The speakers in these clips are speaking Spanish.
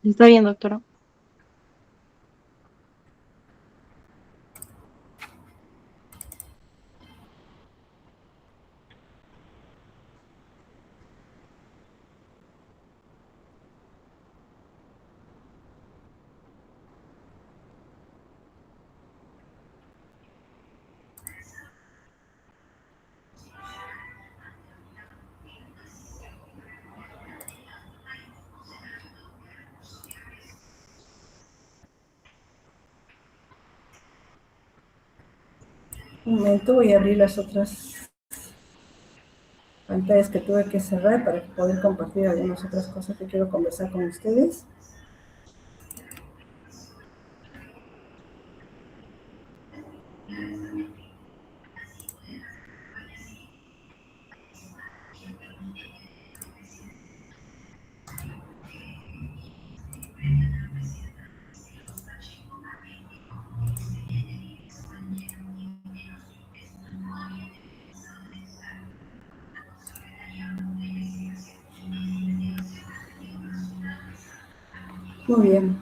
Está bien, doctora. Un momento, voy a abrir las otras pantallas que tuve que cerrar para poder compartir algunas otras cosas que quiero conversar con ustedes. Muy bien.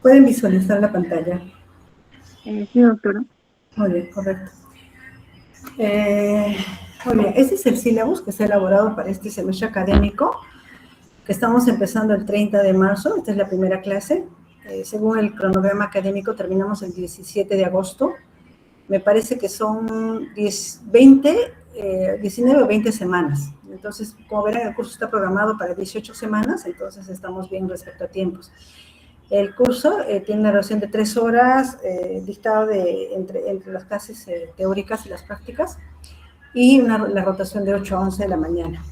¿Pueden visualizar la pantalla? Sí, doctora. Muy bien, correcto. Muy bien, este es el sílabus que se ha elaborado para este semestre académico, que estamos empezando el 30 de marzo, esta es la primera clase. Según el cronograma académico, terminamos el 17 de agosto. Me parece que son 19 o 20 semanas. Entonces, como verán, el curso está programado para 18 semanas, entonces estamos bien respecto a tiempos. El curso tiene una duración de 3 horas, dictado entre las clases teóricas y las prácticas, y la rotación de 8 a 11 de la mañana.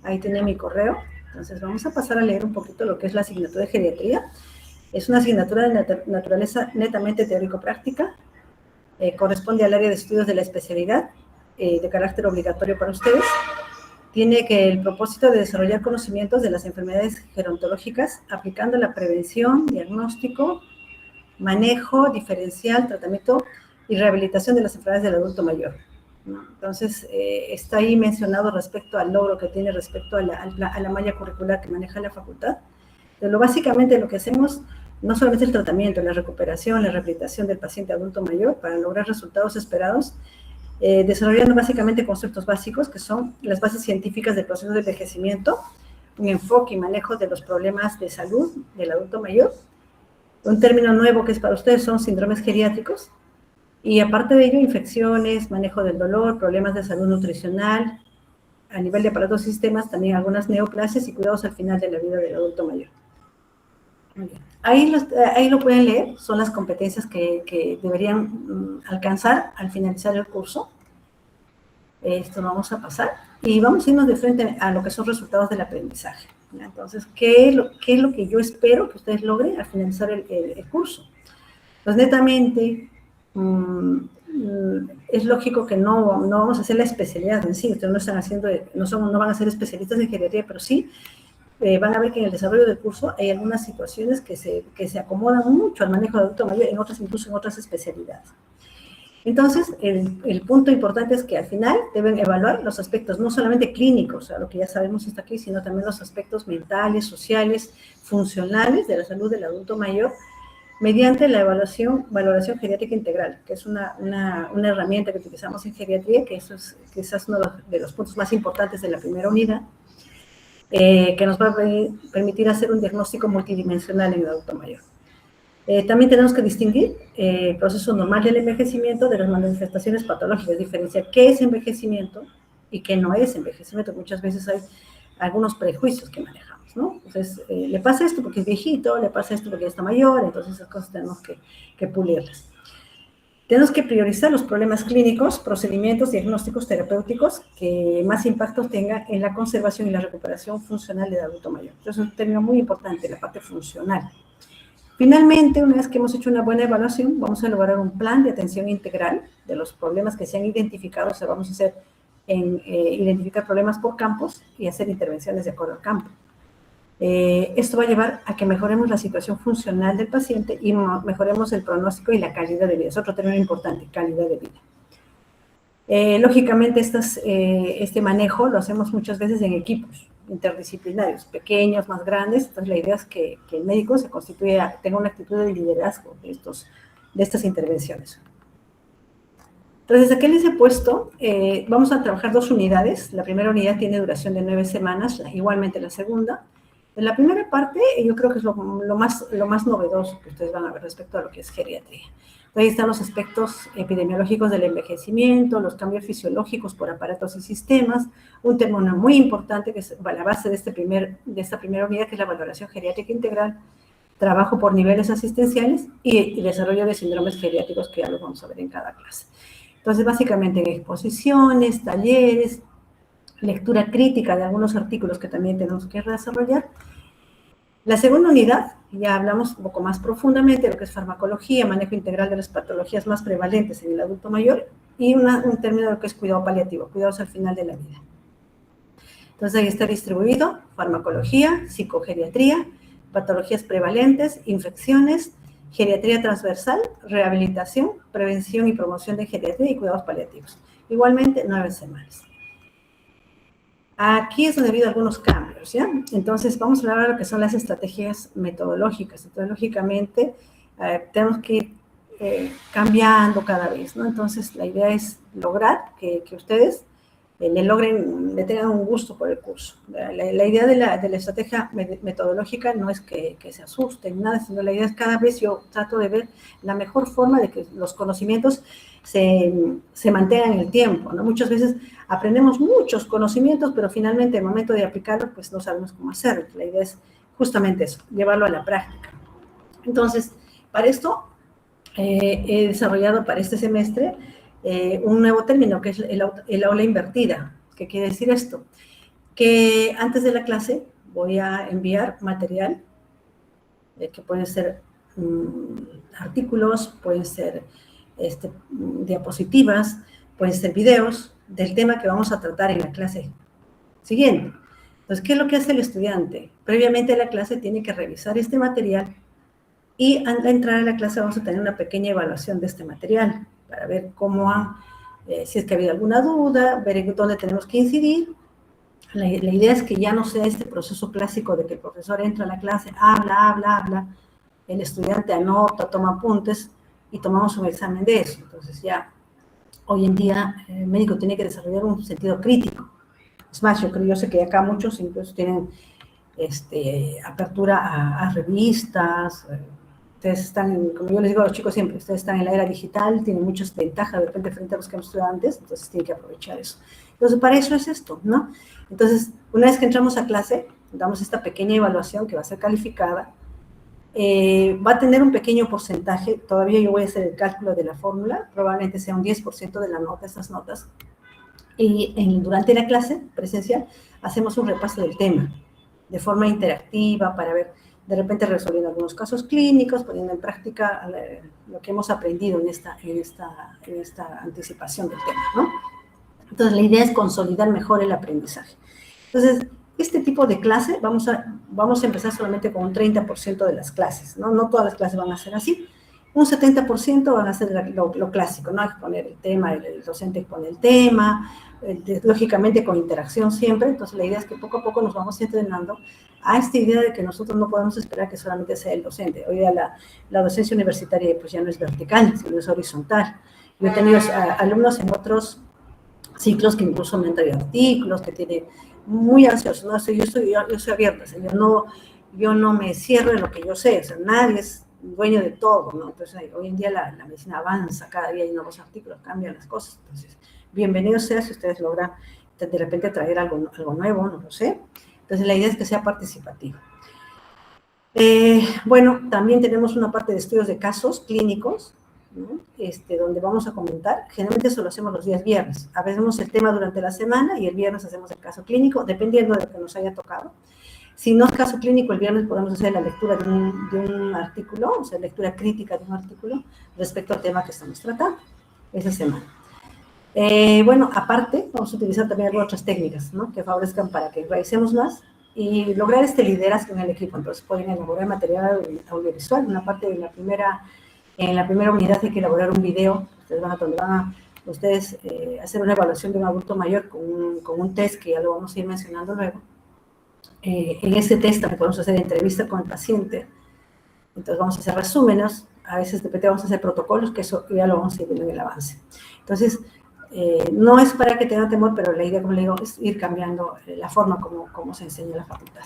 Ahí tiene mi correo. Entonces vamos a pasar a leer un poquito lo que es la asignatura de geriatría. Es una asignatura de naturaleza netamente teórico-práctica. Corresponde al área de estudios de la especialidad, de carácter obligatorio para ustedes. Tiene el propósito de desarrollar conocimientos de las enfermedades gerontológicas, aplicando la prevención, diagnóstico, manejo, diferencial, tratamiento y rehabilitación de las enfermedades del adulto mayor. Entonces, está ahí mencionado respecto al logro que tiene respecto a la malla curricular que maneja la facultad. Pero básicamente lo que hacemos no solamente el tratamiento, la recuperación, la rehabilitación del paciente adulto mayor para lograr resultados esperados, desarrollando básicamente conceptos básicos que son las bases científicas del proceso de envejecimiento, un enfoque y manejo de los problemas de salud del adulto mayor. Un término nuevo que es para ustedes son síndromes geriátricos, y aparte de ello, infecciones, manejo del dolor, problemas de salud nutricional, a nivel de aparatos y sistemas, también algunas neoplasias y cuidados al final de la vida del adulto mayor. Ahí lo pueden leer, son las competencias que deberían alcanzar al finalizar el curso. Esto vamos a pasar y vamos a irnos de frente a lo que son resultados del aprendizaje. Entonces, ¿qué es lo que yo espero que ustedes logren al finalizar el curso? Pues netamente, es lógico que no vamos a hacer la especialidad en sí, ustedes no están haciendo, no van a ser especialistas en geriatría, pero sí van a ver que en el desarrollo del curso hay algunas situaciones que se acomodan mucho al manejo de adulto mayor, incluso en otras especialidades. Entonces, el punto importante es que al final deben evaluar los aspectos no solamente clínicos, o sea, lo que ya sabemos está aquí, sino también los aspectos mentales, sociales, funcionales de la salud del adulto mayor, mediante la valoración geriátrica integral, que es una herramienta que utilizamos en geriatría, que eso es quizás uno de los puntos más importantes de la primera unidad, que nos va a permitir hacer un diagnóstico multidimensional en el adulto mayor. También tenemos que distinguir el proceso normal del envejecimiento de las manifestaciones patológicas, diferenciar qué es envejecimiento y qué no es envejecimiento. Muchas veces hay algunos prejuicios que manejamos, ¿no? Entonces, le pasa esto porque es viejito, le pasa esto porque ya está mayor, entonces esas cosas tenemos que pulirlas. Tenemos que priorizar los problemas clínicos, procedimientos, diagnósticos terapéuticos que más impacto tengan en la conservación y la recuperación funcional del adulto mayor. Entonces, es un término muy importante, la parte funcional. Finalmente, una vez que hemos hecho una buena evaluación, vamos a elaborar un plan de atención integral de los problemas que se han identificado. O sea, vamos a hacer identificar problemas por campos y hacer intervenciones de acuerdo al campo. Esto va a llevar a que mejoremos la situación funcional del paciente y mejoremos el pronóstico y la calidad de vida. Es otro término importante, calidad de vida. Lógicamente, este manejo lo hacemos muchas veces en equipos interdisciplinarios, pequeños, más grandes. Entonces, la idea es que el médico tenga una actitud de liderazgo de estas intervenciones. Entonces, aquí les he puesto, vamos a trabajar 2 unidades. La primera unidad tiene duración de 9 semanas, igualmente la segunda. En la primera parte, yo creo que es lo más novedoso que ustedes van a ver respecto a lo que es geriatría. Ahí están los aspectos epidemiológicos del envejecimiento, los cambios fisiológicos por aparatos y sistemas, un término muy importante que es la base de esta primera unidad, que es la valoración geriátrica integral, trabajo por niveles asistenciales y desarrollo de síndromes geriátricos, que ya los vamos a ver en cada clase. Entonces, básicamente en exposiciones, talleres, lectura crítica de algunos artículos que también tenemos que desarrollar. La segunda unidad, ya hablamos un poco más profundamente de lo que es farmacología, manejo integral de las patologías más prevalentes en el adulto mayor, y un término de lo que es cuidado paliativo, cuidados al final de la vida. Entonces, ahí está distribuido farmacología, psicogeriatría, patologías prevalentes, infecciones, geriatría transversal, rehabilitación, prevención y promoción de geriatría y cuidados paliativos. Igualmente, 9 semanas. Aquí es donde ha habido algunos cambios, ¿ya? Entonces, vamos a hablar de lo que son las estrategias metodológicas. Entonces, lógicamente, tenemos que ir cambiando cada vez, ¿no? Entonces, la idea es lograr que ustedes le tengan un gusto por el curso. La idea de la estrategia metodológica no es que se asusten, nada, sino la idea es cada vez yo trato de ver la mejor forma de que los conocimientos se mantengan en el tiempo, ¿no? Muchas veces aprendemos muchos conocimientos, pero finalmente en el momento de aplicarlos, pues no sabemos cómo hacerlo. La idea es justamente eso, llevarlo a la práctica. Entonces, para esto he desarrollado para este semestre un nuevo término, que es el aula invertida. ¿Qué quiere decir esto? Que antes de la clase voy a enviar material, que pueden ser artículos, pueden ser diapositivas, pueden ser videos del tema que vamos a tratar en la clase siguiente. Entonces, ¿qué es lo que hace el estudiante? Previamente a la clase tiene que revisar este material, y al entrar a la clase vamos a tener una pequeña evaluación de este material para ver si es que ha habido alguna duda, ver en dónde tenemos que incidir. La idea es que ya no sea este proceso clásico de que el profesor entra a la clase, habla, el estudiante anota, toma apuntes y tomamos un examen de eso. Entonces ya hoy en día el médico tiene que desarrollar un sentido crítico. Es más, yo sé que acá muchos incluso tienen apertura a revistas. Ustedes están, como yo les digo a los chicos siempre, ustedes están en la era digital, tienen muchas ventajas de repente frente a los que hemos estudiado antes, entonces tienen que aprovechar eso. Entonces, para eso es esto, ¿no? Entonces, una vez que entramos a clase, damos esta pequeña evaluación que va a ser calificada, va a tener un pequeño porcentaje, todavía yo voy a hacer el cálculo de la fórmula, probablemente sea un 10% de la nota, estas notas, y durante la clase presencial hacemos un repaso del tema, de forma interactiva, para ver, de repente resolviendo algunos casos clínicos, poniendo en práctica lo que hemos aprendido en esta anticipación del tema, ¿no? Entonces, la idea es consolidar mejor el aprendizaje. Entonces, este tipo de clase vamos a empezar solamente con un 30% de las clases, ¿no? No todas las clases van a ser así. Un 70% van a ser lo clásico, ¿no? Exponer el tema, el docente expone el tema, lógicamente con interacción siempre. Entonces, la idea es que poco a poco nos vamos entrenando a esta idea de que nosotros no podemos esperar que solamente sea el docente. Hoy día la docencia universitaria pues ya no es vertical, sino es horizontal. Yo he tenido alumnos en otros ciclos que incluso me han traído artículos, que tienen muy ansiosos, ¿no? Yo soy abierta, o sea, yo no me cierro en lo que yo sé, o sea, nadie es dueño de todo, ¿no? Entonces, hoy en día la medicina avanza, cada día hay nuevos artículos, cambian las cosas. Entonces, bienvenido sea si ustedes logran de repente traer algo nuevo, no lo sé. Entonces, la idea es que sea participativo. Bueno, también tenemos una parte de estudios de casos clínicos, ¿no? Donde vamos a comentar. Generalmente eso lo hacemos los días viernes. A veces hacemos el tema durante la semana y el viernes hacemos el caso clínico, dependiendo de lo que nos haya tocado. Si no es caso clínico, el viernes podemos hacer la lectura de un artículo, o sea, lectura crítica de un artículo respecto al tema que estamos tratando esa semana. Bueno, aparte, vamos a utilizar también algunas otras técnicas, ¿no? Que favorezcan para que realicemos más y lograr este liderazgo en el equipo. Entonces, pueden elaborar material audiovisual. Una parte de en la primera unidad hay que elaborar un video. Ustedes donde van ustedes hacer una evaluación de un adulto mayor con un test que ya lo vamos a ir mencionando luego. En ese test también podemos hacer entrevista con el paciente, entonces vamos a hacer resúmenes, a veces de repente vamos a hacer protocolos, que eso ya lo vamos a ir viendo en el avance. Entonces, no es para que tengan temor, pero la idea, como le digo, es ir cambiando la forma como se enseña en la facultad.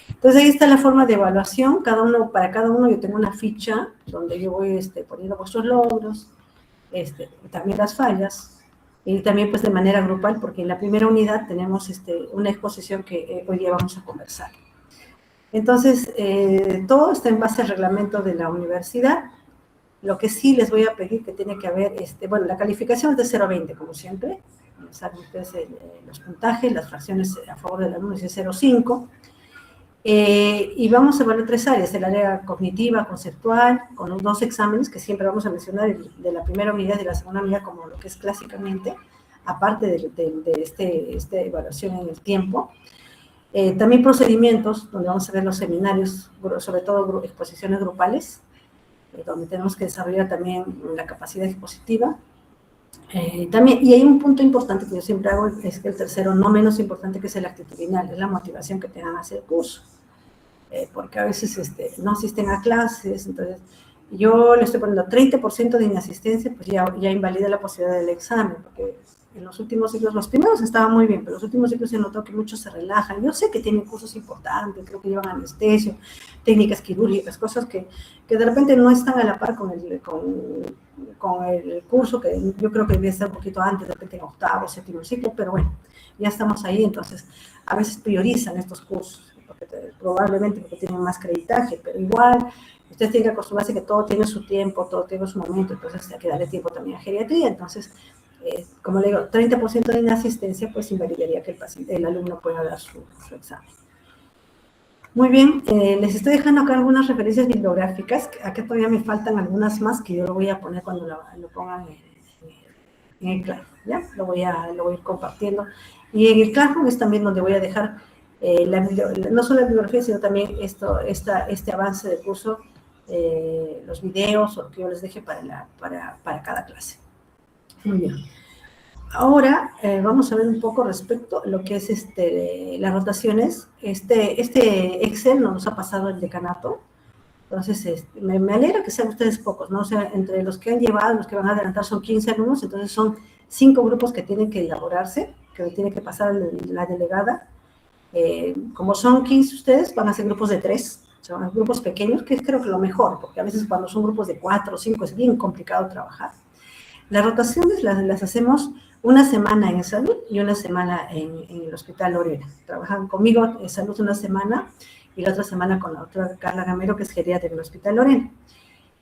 Entonces, ahí está la forma de evaluación. Para cada uno yo tengo una ficha donde yo voy poniendo vuestros logros, también las fallas, y también pues de manera grupal, porque en la primera unidad tenemos una exposición que hoy día vamos a conversar. Entonces, todo está en base al reglamento de la universidad. Lo que sí les voy a pedir que tiene que haber, bueno, la calificación es de 0 a 20, como siempre. Saben ustedes los puntajes, las fracciones a favor del alumno es de 0,5. Y vamos a evaluar 3 áreas, el área cognitiva, conceptual, con los 2 exámenes que siempre vamos a mencionar, de la primera unidad y de la segunda unidad, como lo que es clásicamente, aparte de esta evaluación en el tiempo. También procedimientos, donde vamos a ver los seminarios, sobre todo exposiciones grupales, donde tenemos que desarrollar también la capacidad expositiva. También, y hay un punto importante que yo siempre hago, es que el tercero, no menos importante, que es el actitudinal, es la motivación que tengan hacia el curso, porque a veces no asisten a clases, entonces yo le estoy poniendo 30% de inasistencia, pues ya invalida la posibilidad del examen, porque en los últimos ciclos, los primeros estaban muy bien, pero los últimos ciclos se notó que muchos se relajan. Yo sé que tienen cursos importantes, creo que llevan anestesio, técnicas quirúrgicas, cosas que de repente no están a la par con el curso, que yo creo que debe estar un poquito antes, de repente en octavo, séptimo ciclo, pero bueno, ya estamos ahí, entonces a veces priorizan estos cursos, probablemente porque tienen más creditaje, pero igual ustedes tienen que acostumbrarse que todo tiene su tiempo, todo tiene su momento, entonces hay que darle tiempo también a geriatría. Entonces, como le digo, 30% de inasistencia, pues invalidaría que el alumno pueda dar su examen. Muy bien, les estoy dejando acá algunas referencias bibliográficas. Acá todavía me faltan algunas más que yo lo voy a poner cuando lo pongan en el Classroom, ¿ya? Lo voy a ir compartiendo. Y en el Classroom es también donde voy a dejar no solo la bibliografía, sino también este avance del curso, los videos o lo que yo les deje para cada clase. Muy bien. Ahora vamos a ver un poco respecto a lo que es las rotaciones. Este Excel nos ha pasado el decanato, entonces me alegra que sean ustedes pocos, ¿no? O sea, entre los que han llevado, los que van a adelantar son 15 alumnos, entonces son 5 grupos que tienen que elaborarse, que tiene que pasar la delegada. Como son 15 ustedes, van a ser grupos de 3, son grupos pequeños, que es creo que lo mejor, porque a veces cuando son grupos de 4 o 5 es bien complicado trabajar. Las rotaciones las hacemos una semana en salud y una semana en el Hospital Lorena. Trabajan conmigo en salud una semana y la otra semana con la doctora Carla Gamero, que es geriatra del Hospital Lorena.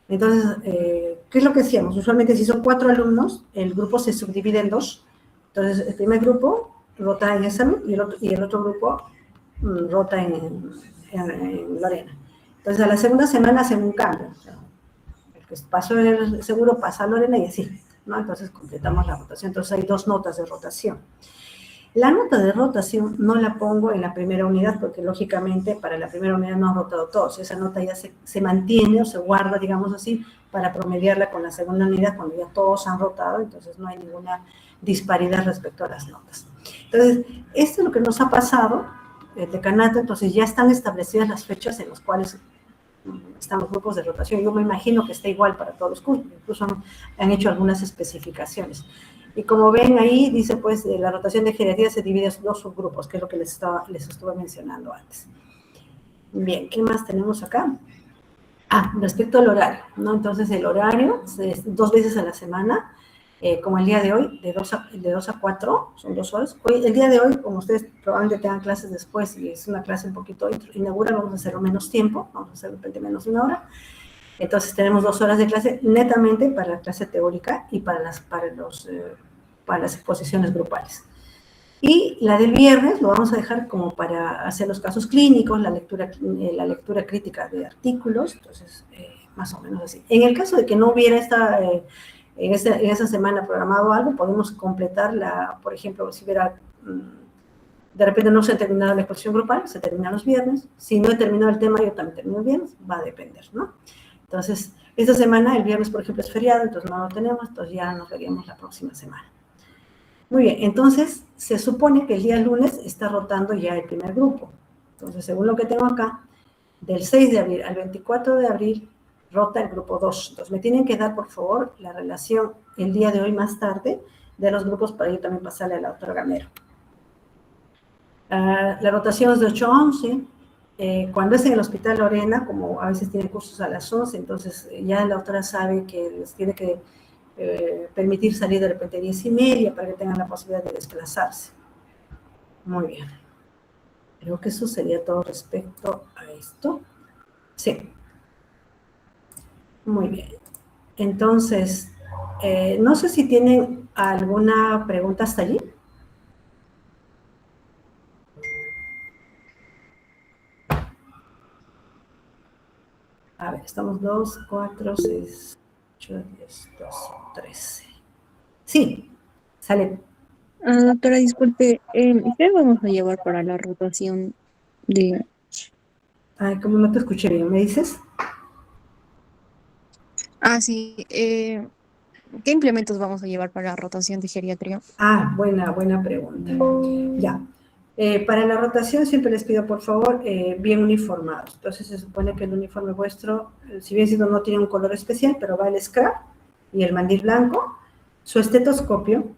Entonces, ¿qué es lo que hacíamos? Usualmente si son 4 alumnos, el grupo se subdivide en 2. Entonces, el primer grupo rota en salud y el otro grupo rota en Lorena. Entonces, a la segunda semana hacen un cambio. O sea, el que pasó el seguro pasa a Lorena y así, ¿no? Entonces completamos la rotación. Entonces hay 2 notas de rotación. La nota de rotación no la pongo en la primera unidad porque lógicamente para la primera unidad no han rotado todos. Esa nota ya se mantiene o se guarda, digamos así, para promediarla con la segunda unidad cuando ya todos han rotado, entonces no hay ninguna disparidad respecto a las notas. Entonces, esto es lo que nos ha pasado, el decanato. Entonces ya están establecidas las fechas en las cuales están los grupos de rotación. Yo me imagino que está igual para todos los cursos, incluso han hecho algunas especificaciones. Y como ven ahí, dice pues, la rotación de geriatría se divide en 2 subgrupos, que es lo que les estuve mencionando antes. Bien, ¿qué más tenemos acá? Respecto al horario, ¿no? Entonces el horario es 2 veces a la semana, como el día de hoy, de 2 a 4, son 2 horas. Hoy, el día de hoy, como ustedes probablemente tengan clases después, y es una clase un poquito inaugural, vamos a hacerlo menos tiempo, vamos a hacer de repente menos de 1 hora. Entonces tenemos 2 horas de clase netamente para la clase teórica y para las exposiciones grupales. Y la del viernes lo vamos a dejar como para hacer los casos clínicos, la lectura crítica de artículos, entonces más o menos así. En el caso de que no hubiera en esa semana programado algo, podemos completarla, por ejemplo, si hubiera, de repente no se ha terminado la exposición grupal, se termina los viernes. Si no he terminado el tema, yo también termino el viernes, va a depender, ¿no? Entonces, Esta semana, el viernes, por ejemplo, es feriado, entonces no lo tenemos, entonces ya nos veríamos la próxima semana. Muy bien, entonces se supone que el día lunes está rotando ya el primer grupo. Entonces, según lo que tengo acá, del 6 de abril al 24 de abril rota el grupo 2. Entonces, me tienen que dar, por favor, la relación el día de hoy más tarde de los grupos para yo también pasarle a la doctora Gamero. La rotación es de 8 a 11. Cuando es en el Hospital Lorena, como a veces tiene cursos a las 11, entonces ya la doctora sabe que les tiene que permitir salir de repente a 10:30 para que tengan la posibilidad de desplazarse. Muy bien. Creo que eso sería todo respecto a esto. Sí. Muy bien. Entonces, no sé si tienen alguna pregunta hasta allí. A ver, estamos 2, 4, 6, 8, 10, 12, 13. Sí, sale. Doctora, disculpe, ¿qué vamos a llevar para la rotación de... Ay, como no te escuché bien, ¿me dices? Sí, ¿qué implementos vamos a llevar para la rotación de geriatría? Buena pregunta. Ya. Para la rotación siempre les pido, por favor, bien uniformados. Entonces se supone que el uniforme vuestro, si bien siendo no tiene un color especial, pero va el scrap y el mandil blanco, su estetoscopio,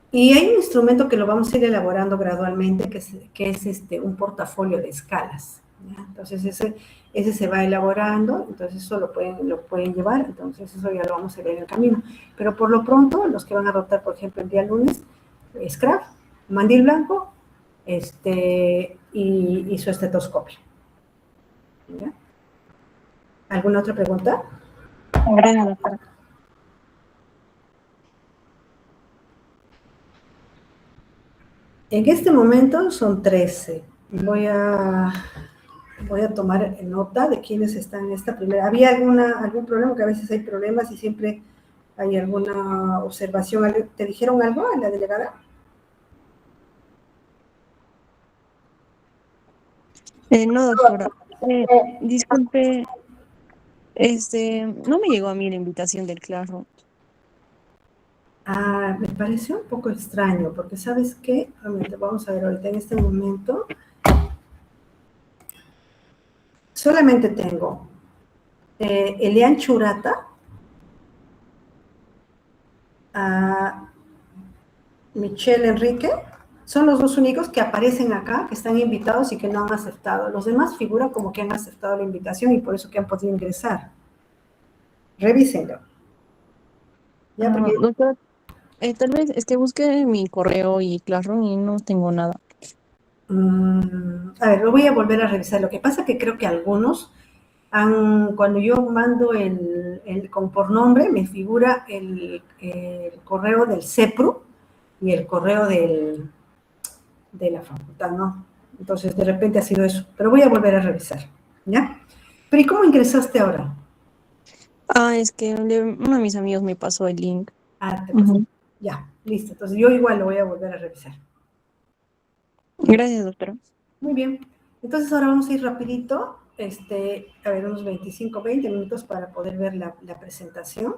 y hay un instrumento que lo vamos a ir elaborando gradualmente, que es un portafolio de escalas, ¿ya? Entonces ese se va elaborando, entonces eso lo pueden llevar, entonces eso ya lo vamos a ver en el camino. Pero por lo pronto, los que van a rotar, por ejemplo, el día lunes, scrap, mandil blanco, y su estetoscopio, ¿ya? ¿Alguna otra pregunta? Gracias, doctora. En este momento son 13. Voy a tomar nota de quiénes están en esta primera. ¿Había algún problema? Que a veces hay problemas y siempre hay alguna observación. ¿Te dijeron algo a la delegada? No, doctora. Disculpe, no me llegó a mí la invitación del Classroom. Me pareció un poco extraño, porque ¿sabes qué? Vamos a ver ahorita en este momento. Solamente tengo Elian Churata, a Michelle Enrique. Son los dos únicos que aparecen acá, que están invitados y que no han aceptado. Los demás figuran como que han aceptado la invitación y por eso que han podido ingresar. Revísenlo. ¿Ya? Porque, Doctora, tal vez es que busqué mi correo y Classroom y no tengo nada. a ver, lo voy a volver a revisar. Lo que pasa que creo que algunos cuando yo mando por nombre, me figura el correo del CEPRU y el correo de la facultad, ¿no? Entonces, de repente ha sido eso. Pero voy a volver a revisar, ¿ya? Pero ¿y cómo ingresaste ahora? Es que uno de mis amigos me pasó el link. Te pasó. Ujú. Ya, listo. Entonces, yo igual lo voy a volver a revisar. Gracias, doctora. Muy bien. Entonces, ahora vamos a ir rapidito, a ver, unos 25, 20 minutos para poder ver la presentación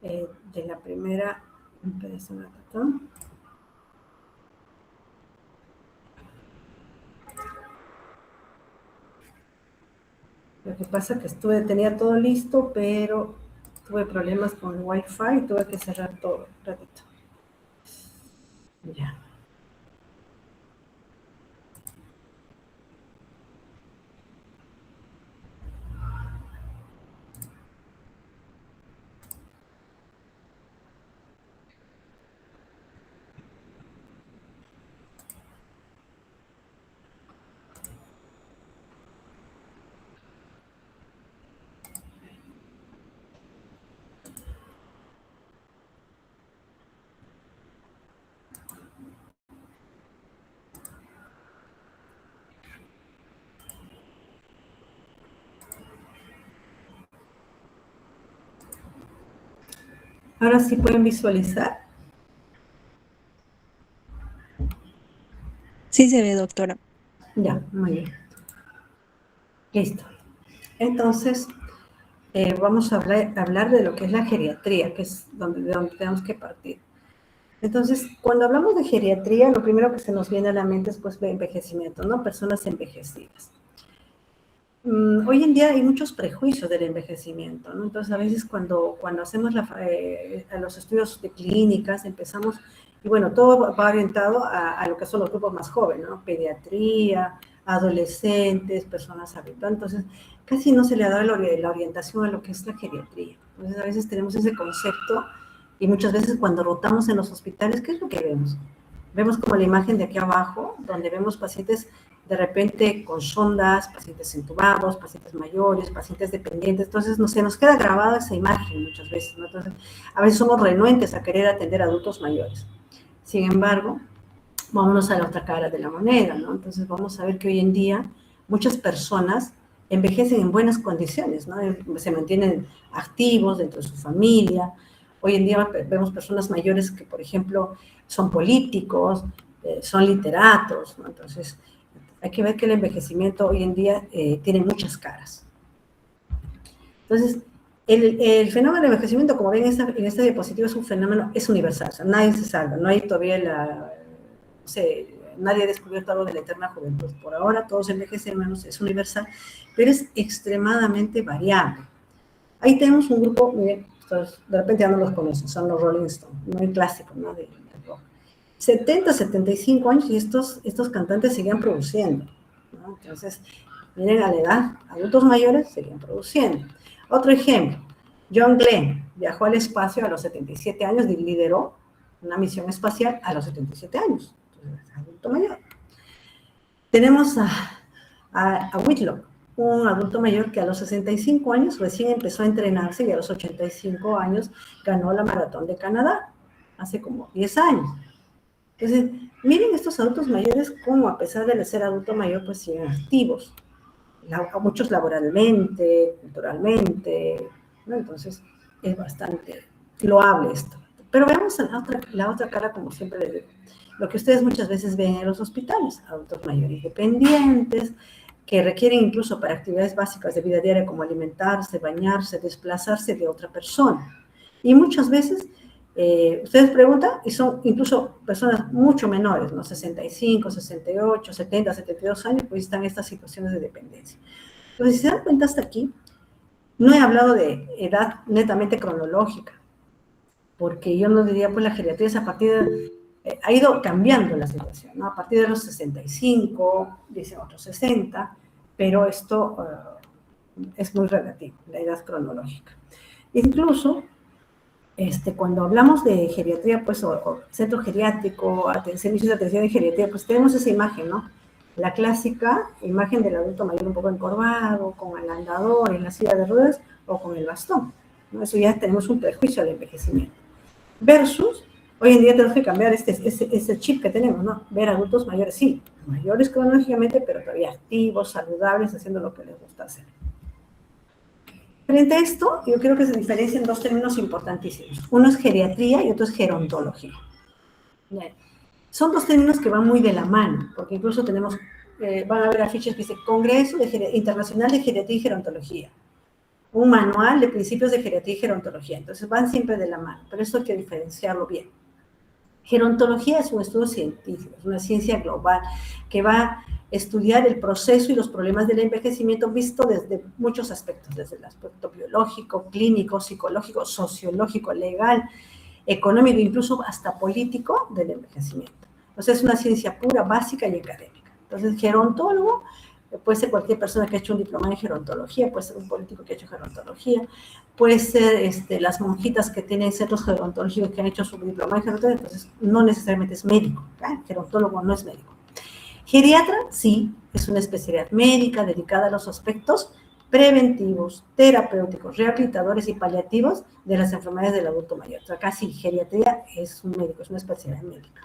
de la primera. Lo que pasa es que tenía todo listo, pero tuve problemas con el Wi-Fi y tuve que cerrar todo un ratito. Ya. Ahora sí pueden visualizar. Sí se ve, doctora. Ya, muy bien. Listo. Entonces, vamos a hablar de lo que es la geriatría, que es de donde tenemos que partir. Entonces, cuando hablamos de geriatría, lo primero que se nos viene a la mente es pues envejecimiento, ¿no? Personas envejecidas. Hoy en día hay muchos prejuicios del envejecimiento, ¿no? Entonces, a veces cuando hacemos los estudios de clínicas, empezamos, y bueno, todo va orientado a lo que son los grupos más jóvenes, ¿no? Pediatría, adolescentes, personas adultas. Entonces, casi no se le ha dado la orientación a lo que es la geriatría. Entonces, a veces tenemos ese concepto y muchas veces cuando rotamos en los hospitales, ¿qué es lo que vemos? Vemos como la imagen de aquí abajo, donde vemos pacientes de repente con sondas, pacientes entubados, pacientes mayores, pacientes dependientes. Entonces, no se nos queda grabada esa imagen muchas veces, ¿no? Entonces, a veces somos renuentes a querer atender a adultos mayores. Sin embargo, vámonos a la otra cara de la moneda, ¿no? Entonces, vamos a ver que hoy en día muchas personas envejecen en buenas condiciones, ¿no? Se mantienen activos dentro de su familia. Hoy en día vemos personas mayores que, por ejemplo, son políticos, son literatos, ¿no? Entonces, hay que ver que el envejecimiento hoy en día tiene muchas caras. Entonces, el fenómeno del envejecimiento, como ven en esta diapositiva, es un fenómeno, es universal, o sea, nadie se salva, no hay todavía no sé, nadie ha descubierto algo de la eterna juventud. Por ahora todos envejecemos, es universal, pero es extremadamente variable. Ahí tenemos un grupo, miren, de repente ya no los conocen, son los Rolling Stones, muy clásicos, ¿no? De rock. 70, 75 años y estos cantantes seguían produciendo, ¿no? Entonces, miren a la edad, adultos mayores seguían produciendo. Otro ejemplo, John Glenn viajó al espacio a los 77 años y lideró una misión espacial a los 77 años, entonces, adulto mayor. Tenemos a Whitlock, un adulto mayor que a los 65 años recién empezó a entrenarse y a los 85 años ganó la Maratón de Canadá, hace como 10 años. Entonces, miren estos adultos mayores como a pesar de ser adulto mayor, pues siguen activos, muchos laboralmente, culturalmente, ¿no? Entonces es bastante loable esto. Pero veamos la otra cara, como siempre les digo, lo que ustedes muchas veces ven en los hospitales, adultos mayores dependientes, que requieren incluso para actividades básicas de vida diaria como alimentarse, bañarse, desplazarse de otra persona. Y muchas veces ustedes preguntan y son incluso personas mucho menores, ¿no? 65, 68, 70, 72 años, pues están en estas situaciones de dependencia. Entonces, si se dan cuenta hasta aquí, no he hablado de edad netamente cronológica, porque yo no diría, pues la geriatría es a partir de, ha ido cambiando la situación, ¿no? A partir de los 65, dicen otros 60, pero esto es muy relativo, la edad cronológica. Incluso, cuando hablamos de geriatría, pues, o centro geriátrico, servicios de atención en geriatría, pues tenemos esa imagen, ¿no? La clásica imagen del adulto mayor un poco encorvado, con el andador, en la silla de ruedas o con el bastón, ¿no? Eso ya tenemos un prejuicio al envejecimiento. Versus, hoy en día tenemos que cambiar ese chip que tenemos, ¿no? Ver adultos mayores, sí, mayores cronológicamente, pero todavía activos, saludables, haciendo lo que les gusta hacer. Frente a esto, yo creo que se diferencian dos términos importantísimos. Uno es geriatría y otro es gerontología. Son dos términos que van muy de la mano, porque incluso tenemos, van a haber afiches que dice Congreso Internacional de Geriatría y Gerontología, un manual de principios de geriatría y gerontología. Entonces van siempre de la mano, pero esto hay que diferenciarlo bien. Gerontología es un estudio científico, es una ciencia global que va a estudiar el proceso y los problemas del envejecimiento visto desde muchos aspectos, desde el aspecto biológico, clínico, psicológico, sociológico, legal, económico, incluso hasta político del envejecimiento. Entonces es una ciencia pura, básica y académica. Entonces, gerontólogo puede ser cualquier persona que ha hecho un diploma en gerontología, puede ser un político que ha hecho gerontología, puede ser las monjitas que tienen centros gerontológicos que han hecho su diploma en gerontología, entonces no necesariamente es médico, ¿verdad? Gerontólogo no es médico. Geriatra, sí, es una especialidad médica dedicada a los aspectos preventivos, terapéuticos, rehabilitadores y paliativos de las enfermedades del adulto mayor. O sea, casi geriatría es un médico, es una especialidad médica.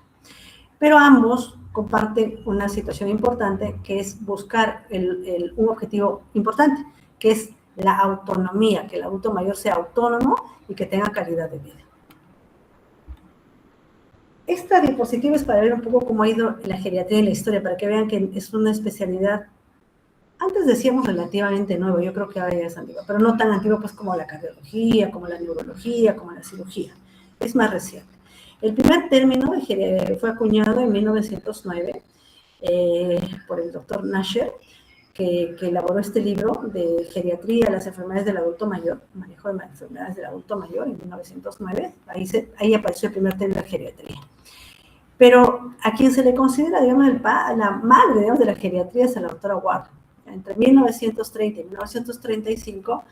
Pero ambos comparten una situación importante que es buscar un objetivo importante, que es la autonomía, que el adulto mayor sea autónomo y que tenga calidad de vida. Esta diapositiva es para ver un poco cómo ha ido la geriatría en la historia, para que vean que es una especialidad antes decíamos relativamente nuevo, yo creo que ahora ya es antiguo, pero no tan antiguo pues como la cardiología, como la neurología, como la cirugía. Es más reciente. El primer término fue acuñado en 1909 por el doctor Nasher, que elaboró este libro de geriatría, las enfermedades del adulto mayor, manejo de las enfermedades del adulto mayor en 1909. Ahí apareció el primer término de geriatría. Pero a quien se le considera, digamos, la madre, digamos, de la geriatría es a la doctora Ward. Entre 1930 y 1935,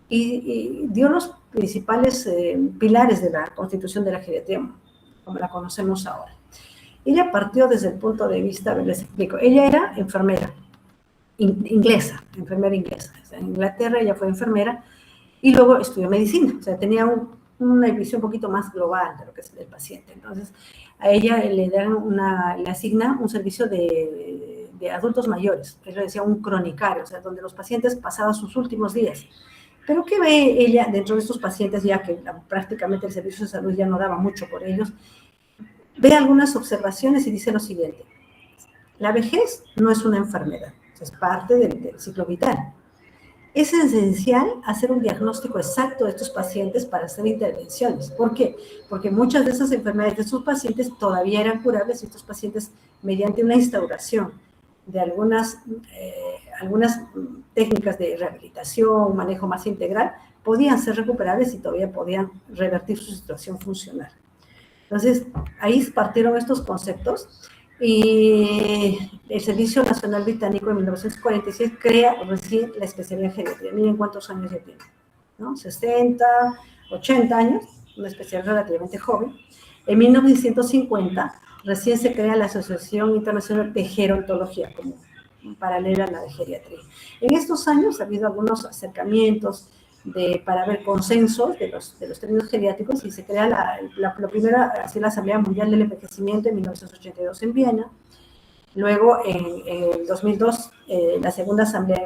y dio los principales pilares de la constitución de la geriatría, como la conocemos ahora. Ella partió desde el punto de vista, les explico, ella era enfermera inglesa, enfermera inglesa. O sea, en Inglaterra ella fue enfermera y luego estudió medicina. O sea, tenía una visión un poquito más global de lo que es el paciente. Entonces, a ella le asigna un servicio de adultos mayores, que le decía un cronicario, o sea, donde los pacientes pasaban sus últimos días. Pero ¿qué ve ella dentro de estos pacientes, ya que prácticamente el servicio de salud ya no daba mucho por ellos? Ve algunas observaciones y dice lo siguiente: la vejez no es una enfermedad, es parte del ciclo vital. Es esencial hacer un diagnóstico exacto de estos pacientes para hacer intervenciones. ¿Por qué? Porque muchas de esas enfermedades de estos pacientes todavía eran curables y estos pacientes, mediante una instauración de algunas técnicas de rehabilitación, manejo más integral, podían ser recuperables y todavía podían revertir su situación funcional. Entonces, ahí partieron estos conceptos y el Servicio Nacional Británico en 1946 crea recién la especialidad en geriatría. Miren cuántos años ya tiene, ¿no? 60, 80 años, una especialidad relativamente joven. En 1950 recién se crea la Asociación Internacional de Gerontología, como paralela a la de geriatría. En estos años ha habido algunos acercamientos para ver consensos de los términos geriátricos y se crea la primera, así la Asamblea Mundial del Envejecimiento en 1982 en Viena. Luego, en 2002, la segunda asamblea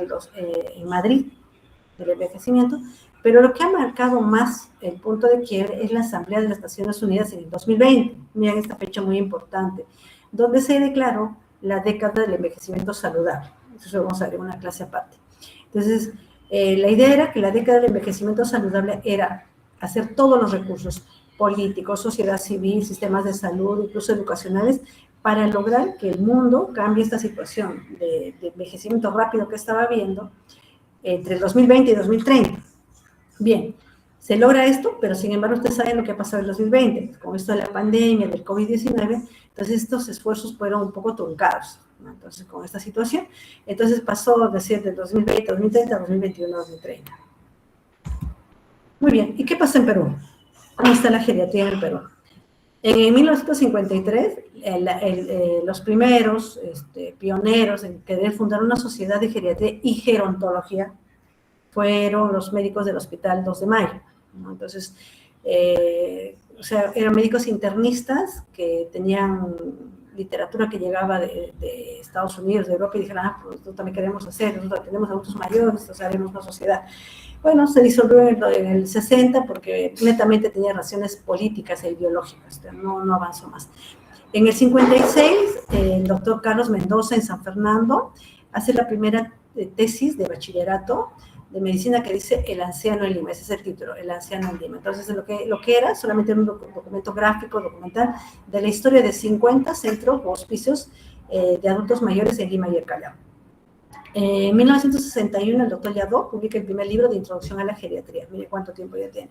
en Madrid del envejecimiento. Pero lo que ha marcado más el punto de quiebre es la Asamblea de las Naciones Unidas en el 2020. Miren esta fecha muy importante, donde se declaró la década del envejecimiento saludable. Eso vamos a ver en una clase aparte. Entonces, la idea era que la década del envejecimiento saludable era hacer todos los recursos políticos, sociedad civil, sistemas de salud, incluso educacionales, para lograr que el mundo cambie esta situación de envejecimiento rápido que estaba viendo entre el 2020 y 2030. Bien, se logra esto, pero sin embargo ustedes saben lo que ha pasado en el 2020, con esto de la pandemia, del COVID-19, entonces estos esfuerzos fueron un poco truncados, ¿no? Entonces, con esta situación, entonces pasó decir del 2020 a 2030 a 2021 a 2030. Muy bien, ¿y qué pasa en Perú? ¿Cómo está la geriatría en el Perú? En 1953, los primeros pioneros en querer fundar una sociedad de geriatría y gerontología fueron los médicos del Hospital 2 de Mayo, ¿no? Entonces, o sea, eran médicos internistas que tenían literatura que llegaba de Estados Unidos, de Europa, y dijeron, pues nosotros también queremos hacer, nosotros tenemos adultos mayores, entonces haremos una sociedad. Bueno, se disolvió en el 60 porque netamente tenía razones políticas e ideológicas, no avanzó más. En el 56, el doctor Carlos Mendoza en San Fernando hace la primera tesis de bachillerato de medicina que dice El anciano en Lima, ese es el título, El anciano en Lima. Entonces, lo que era solamente un documento gráfico, documental, de la historia de 50 centros o hospicios de adultos mayores en Lima y el Callao. En 1961, el doctor Yadó publica el primer libro de introducción a la geriatría. Mire cuánto tiempo ya tiene.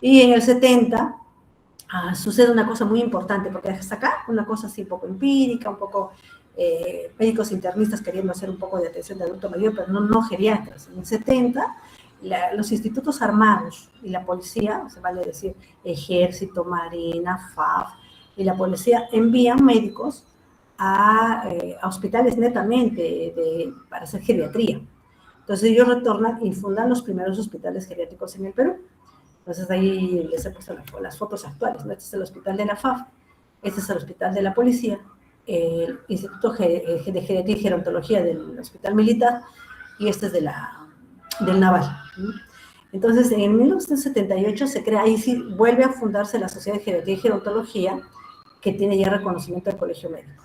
Y en el 70 sucede una cosa muy importante, porque hasta acá una cosa así un poco empírica, un poco médicos internistas queriendo hacer un poco de atención de adulto mayor, pero no geriatras. En el 70, los institutos armados y la policía, se vale decir Ejército, Marina, FAF, y la policía envían médicos a hospitales netamente para hacer geriatría. Entonces ellos retornan y fundan los primeros hospitales geriátricos en el Perú. Entonces ahí les he puesto las fotos actuales, ¿no? Este es el hospital de la FAF, este es el hospital de la policía, el Instituto de Geriatría y Gerontología del Hospital Militar, y este es del Naval, ¿no? Entonces, en 1978 se crea, ahí sí vuelve a fundarse la Sociedad de Geriatría y Gerontología, que tiene ya reconocimiento del Colegio Médico.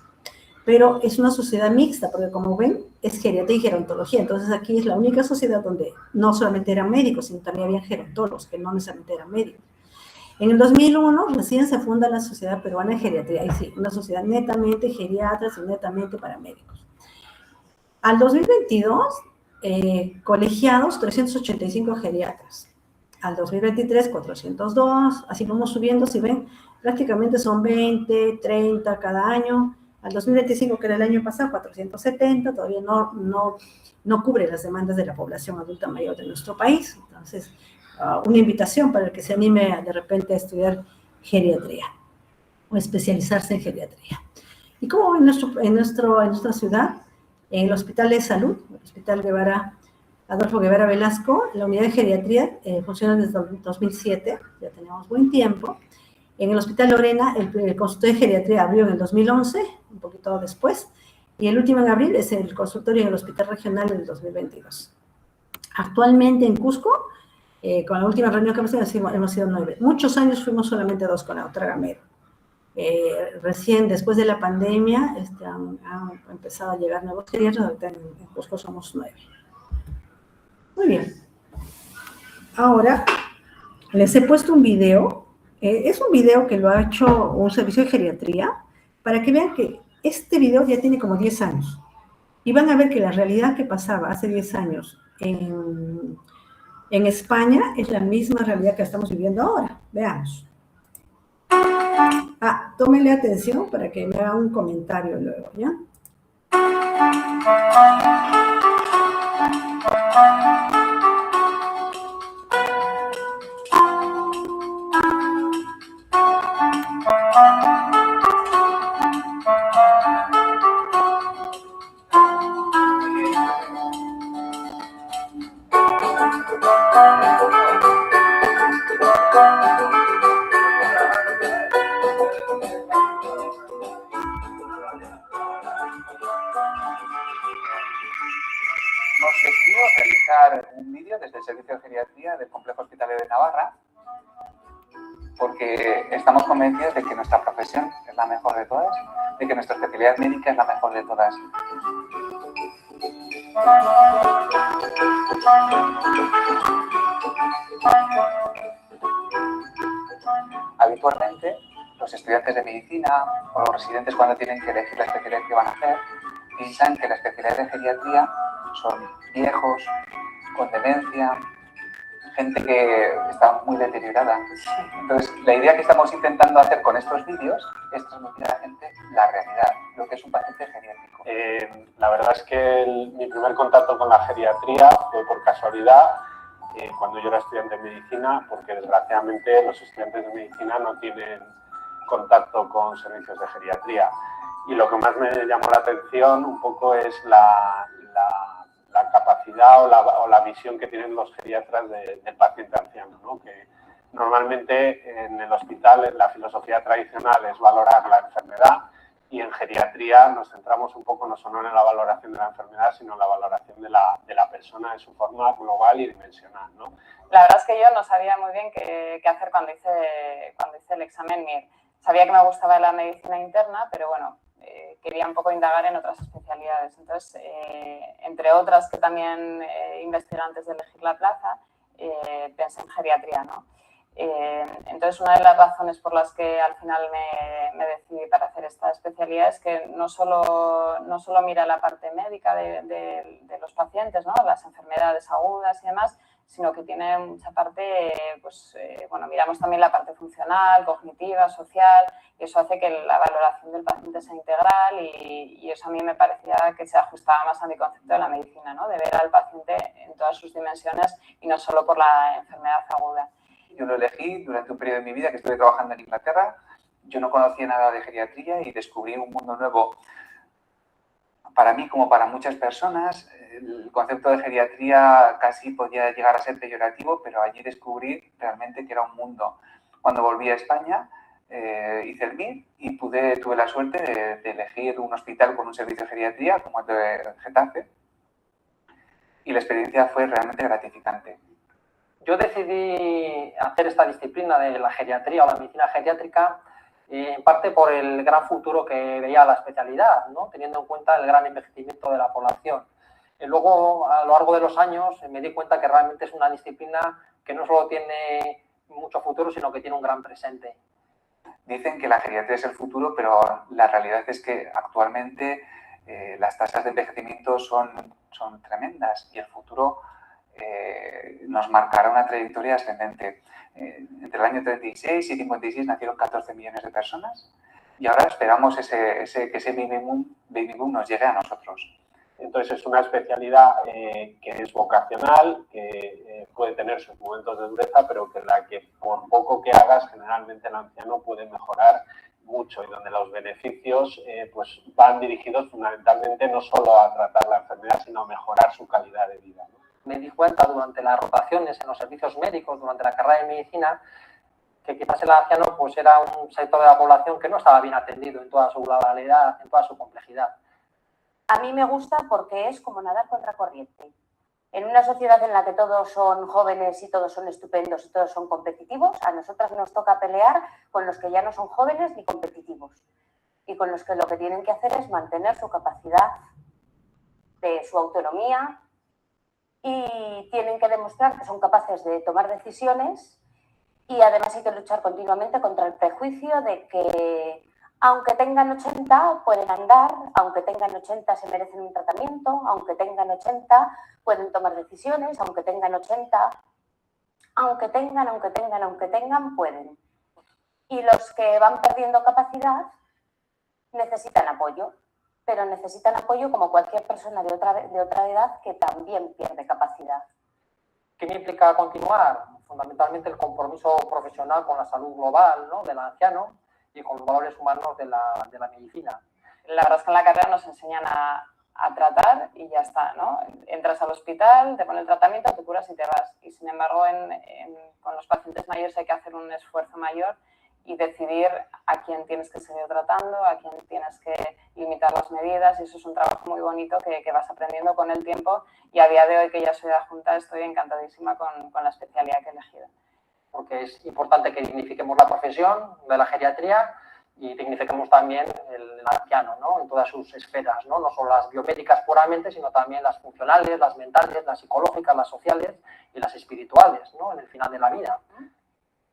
pero es una sociedad mixta, porque como ven, es geriatría y gerontología. Entonces aquí es la única sociedad donde no solamente eran médicos, sino también había gerontólogos, que no necesariamente eran médicos. En el 2001 recién se funda la Sociedad Peruana de Geriatría, y sí, una sociedad netamente geriatras y netamente para médicos. Al 2022, colegiados 385 geriatras. Al 2023, 402, así vamos subiendo, si ven, prácticamente son 20, 30 cada año. Al 2025, que era el año pasado, 470, todavía no cubre las demandas de la población adulta mayor de nuestro país. Entonces, una invitación para el que se anime de repente a estudiar geriatría o especializarse en geriatría. Y como en nuestra ciudad, en el Hospital de Salud, el Hospital Adolfo Guevara Velasco, la unidad de geriatría funciona desde 2007, ya tenemos buen tiempo. En el Hospital Lorena, el consultorio de geriatría abrió en el 2011, un poquito después, y el último en abrir es el consultorio en el Hospital Regional en el 2022. Actualmente en Cusco, con la última reunión que hemos sido 9. Muchos años fuimos solamente 2 con la otra Gamero. Recién después de la pandemia han empezado a llegar nuevos geriatras, ahorita en Cusco somos 9. Muy bien. Ahora les he puesto un video, es un video que lo ha hecho un servicio de geriatría, para que vean que este video ya tiene como 10 años. Y van a ver que la realidad que pasaba hace 10 años en España es la misma realidad que estamos viviendo ahora. Veamos. Tómenle atención para que me haga un comentario luego, ¿ya? Hemos decidido realizar un vídeo desde el Servicio de Geriatría del Complejo Hospitalario de Navarra, porque estamos convencidos de que nuestra profesión es la mejor de todas, de que nuestra especialidad médica es la mejor de todas. Habitualmente, los estudiantes de medicina o los residentes, cuando tienen que elegir la especialidad que van a hacer, piensan que la especialidad de geriatría son viejos, con demencia, gente que está muy deteriorada. Entonces, la idea que estamos intentando hacer con estos vídeos es transmitir a la gente la realidad, lo que es un paciente geriátrico. La verdad es que mi primer contacto con la geriatría fue por casualidad, cuando yo era estudiante de medicina, porque desgraciadamente los estudiantes de medicina no tienen contacto con servicios de geriatría. Y lo que más me llamó la atención un poco es la capacidad o la visión que tienen los geriatras del paciente anciano, ¿no? Que normalmente en el hospital la filosofía tradicional es valorar la enfermedad, y en geriatría nos centramos un poco no solo en la valoración de la enfermedad, sino en la valoración de la persona en su forma global y dimensional, ¿no? La verdad es que yo no sabía muy bien qué hacer cuando hice el examen MIR. Sabía que me gustaba la medicina interna, pero bueno, quería un poco indagar en otras especialidades. Entonces, entre otras que también investigué antes de elegir la plaza, pensé en geriatría, ¿no? Entonces, una de las razones por las que al final me decidí para hacer esta especialidad es que no solo mira la parte médica de los pacientes, ¿no? Las enfermedades agudas y demás, sino que tiene mucha parte, bueno, miramos también la parte funcional, cognitiva, social, y eso hace que la valoración del paciente sea integral, y eso a mí me parecía que se ajustaba más a mi concepto de la medicina, ¿no? De ver al paciente en todas sus dimensiones y no solo por la enfermedad aguda. Yo lo elegí durante un periodo de mi vida que estuve trabajando en Inglaterra. Yo no conocía nada de geriatría y descubrí un mundo nuevo. Para mí, como para muchas personas, el concepto de geriatría casi podía llegar a ser peyorativo, pero allí descubrí realmente que era un mundo. Cuando volví a España, hice el MIR y tuve la suerte de elegir un hospital con un servicio de geriatría, como el de Getafe, y la experiencia fue realmente gratificante. Yo decidí hacer esta disciplina de la geriatría o la medicina geriátrica en parte por el gran futuro que veía la especialidad, ¿no? Teniendo en cuenta el gran envejecimiento de la población. Luego, a lo largo de los años, me di cuenta que realmente es una disciplina que no solo tiene mucho futuro, sino que tiene un gran presente. Dicen que la geriatría es el futuro, pero la realidad es que actualmente las tasas de envejecimiento son tremendas y el futuro nos marcará una trayectoria ascendente. Entre el año 36 y 56 nacieron 14 millones de personas y ahora esperamos que ese baby boom nos llegue a nosotros. Entonces es una especialidad que es vocacional, que puede tener sus momentos de dureza, pero que la que por poco que hagas, generalmente el anciano puede mejorar mucho y donde los beneficios pues van dirigidos fundamentalmente no solo a tratar la enfermedad, sino a mejorar su calidad de vida, ¿no? Me di cuenta durante las rotaciones en los servicios médicos, durante la carrera de medicina, que quizás el anciano pues, era un sector de la población que no estaba bien atendido en toda su globalidad, en toda su complejidad. A mí me gusta porque es como nadar contra corriente. En una sociedad en la que todos son jóvenes y todos son estupendos y todos son competitivos, a nosotras nos toca pelear con los que ya no son jóvenes ni competitivos y con los que lo que tienen que hacer es mantener su capacidad de su autonomía y tienen que demostrar que son capaces de tomar decisiones y además hay que luchar continuamente contra el prejuicio de que aunque tengan 80 pueden andar, aunque tengan 80 se merecen un tratamiento, aunque tengan 80 pueden tomar decisiones, aunque tengan 80, aunque tengan, pueden. Y los que van perdiendo capacidad necesitan apoyo, pero necesitan apoyo como cualquier persona de otra edad que también pierde capacidad. ¿Qué me implica continuar? Fundamentalmente el compromiso profesional con la salud global, ¿no? Del anciano y con los valores humanos de la medicina. La verdad es que en la carrera nos enseñan a tratar y ya está, ¿no? Entras al hospital, te ponen el tratamiento, te curas y te vas. Y sin embargo, con los pacientes mayores hay que hacer un esfuerzo mayor y decidir a quién tienes que seguir tratando, a quién tienes que limitar las medidas, y eso es un trabajo muy bonito que vas aprendiendo con el tiempo, y a día de hoy que ya soy adjunta estoy encantadísima con la especialidad que he elegido. Porque es importante que dignifiquemos la profesión de la geriatría y dignifiquemos también el anciano, ¿no? En todas sus esferas, ¿no? No solo las biomédicas puramente, sino también las funcionales, las mentales, las psicológicas, las sociales y las espirituales, ¿no? En el final de la vida.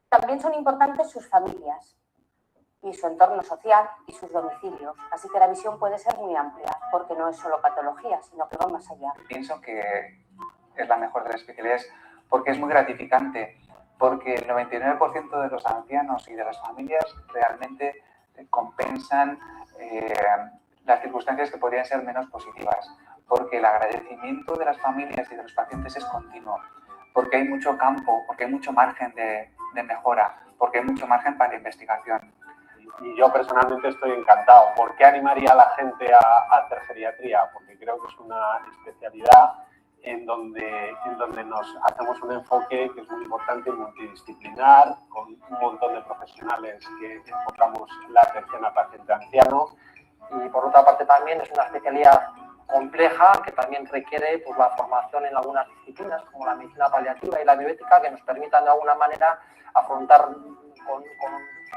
También son importantes sus familias y su entorno social y sus domicilios. Así que la visión puede ser muy amplia, porque no es solo patología, sino que va más allá. Pienso que es la mejor de las especialidades porque es muy gratificante, porque el 99% de los ancianos y de las familias realmente compensan las circunstancias que podrían ser menos positivas, porque el agradecimiento de las familias y de los pacientes es continuo, porque hay mucho campo, porque hay mucho margen de mejora, porque hay mucho margen para investigación. Y yo personalmente estoy encantado. ¿Por qué animaría a la gente a hacer geriatría? Porque creo que es una especialidad en donde nos hacemos un enfoque que es muy importante, multidisciplinar, con un montón de profesionales que enfocamos la atención al paciente anciano. Y por otra parte también es una especialidad compleja que también requiere pues, la formación en algunas disciplinas como la medicina paliativa y la bioética, que nos permitan de alguna manera afrontar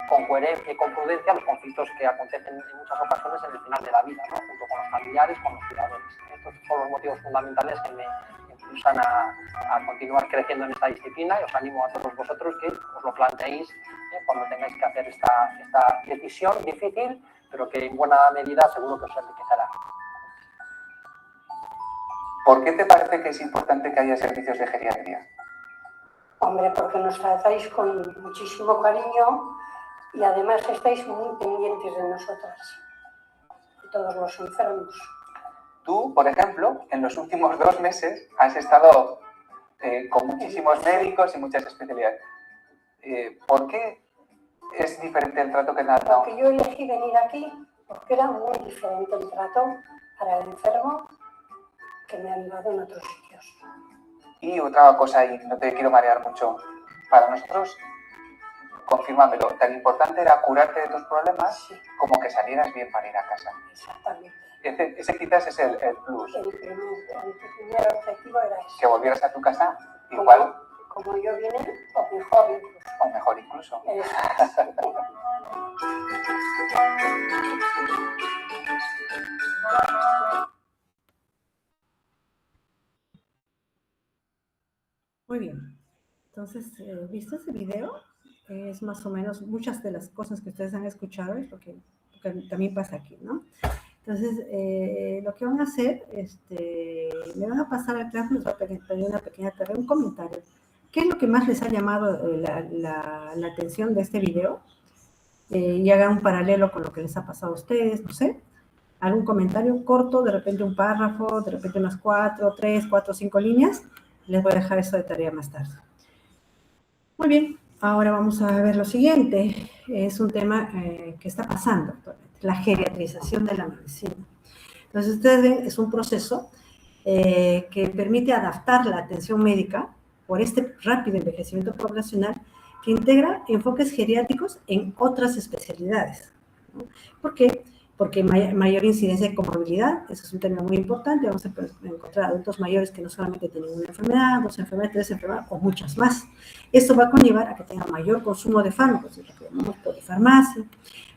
con coherencia y con prudencia los conflictos que acontecen en muchas ocasiones en el final de la vida, ¿no? Junto con los familiares, con los cuidadores. Estos son los motivos fundamentales que me impulsan a continuar creciendo en esta disciplina, y os animo a todos vosotros que os lo planteéis cuando tengáis que hacer esta decisión difícil, pero que en buena medida seguro que os enriquecerá. ¿Por qué te parece que es importante que haya servicios de geriatría? Hombre, porque nos tratáis con muchísimo cariño y además estáis muy pendientes de nosotras, de todos los enfermos. Tú, por ejemplo, en los últimos 2 meses has estado con muchísimos médicos y muchas especialidades. ¿Por qué es diferente el trato que te han dado? Porque yo elegí venir aquí porque era muy diferente el trato para el enfermo que me han dado en otros sitios. Y otra cosa, y no te quiero marear mucho, para nosotros, confírmamelo, tan importante era curarte de tus problemas, sí, como que salieras bien para ir a casa. Exactamente. Ese quizás es el plus. El primer objetivo era eso. Que volvieras a tu casa igual. Como yo vine, o mejor incluso. O mejor incluso. Muy bien. Entonces, ¿visto ese video? Es más o menos muchas de las cosas que ustedes han escuchado, es porque también pasa aquí, ¿no? Entonces, lo que van a hacer, me van a pasar al clase, les voy a pedir una pequeña tarea, un comentario. ¿Qué es lo que más les ha llamado la atención de este video? Y hagan un paralelo con lo que les ha pasado a ustedes, no sé. Algún comentario corto, de repente un párrafo, de repente unas 4, 3, 4, 5 líneas. Les voy a dejar eso de tarea más tarde. Muy bien, ahora vamos a ver lo siguiente. Es un tema que está pasando actualmente, la geriatrización de la medicina. Entonces, ustedes ven, es un proceso que permite adaptar la atención médica por este rápido envejecimiento poblacional que integra enfoques geriátricos en otras especialidades, ¿no? ¿Por qué? Porque mayor incidencia de comorbilidad, eso es un tema muy importante. Vamos a encontrar adultos mayores que no solamente tienen una enfermedad, 2 enfermedades, 3 enfermedades o muchas más. Esto va a conllevar a que tengan mayor consumo de fármacos, lo que llamamos polifarmacia,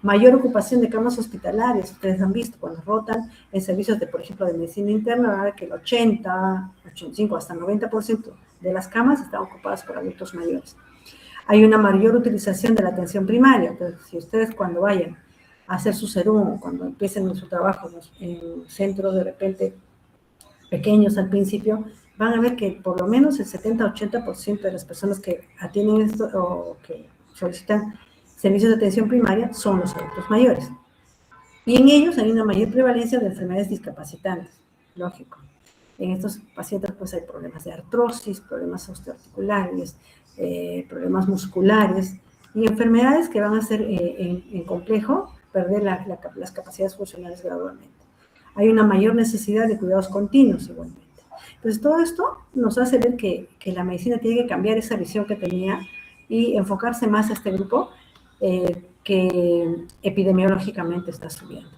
mayor ocupación de camas hospitalarias. Ustedes han visto cuando rotan en servicios de, por ejemplo, de medicina interna, van a ver que el 80, 85, hasta 90% de las camas están ocupadas por adultos mayores. Hay una mayor utilización de la atención primaria. Entonces, si ustedes cuando vayan a hacer su serum, cuando empiecen su trabajo en centros de repente pequeños al principio, van a ver que por lo menos el 70-80% de las personas que atienden esto o que solicitan servicios de atención primaria son los adultos mayores. Y en ellos hay una mayor prevalencia de enfermedades discapacitantes, lógico. En estos pacientes pues hay problemas de artrosis, problemas osteoarticulares, problemas musculares y enfermedades que van a hacer en complejo perder las capacidades funcionales gradualmente. Hay una mayor necesidad de cuidados continuos igualmente. Entonces, todo esto nos hace ver que la medicina tiene que cambiar esa visión que tenía y enfocarse más a este grupo que epidemiológicamente está subiendo.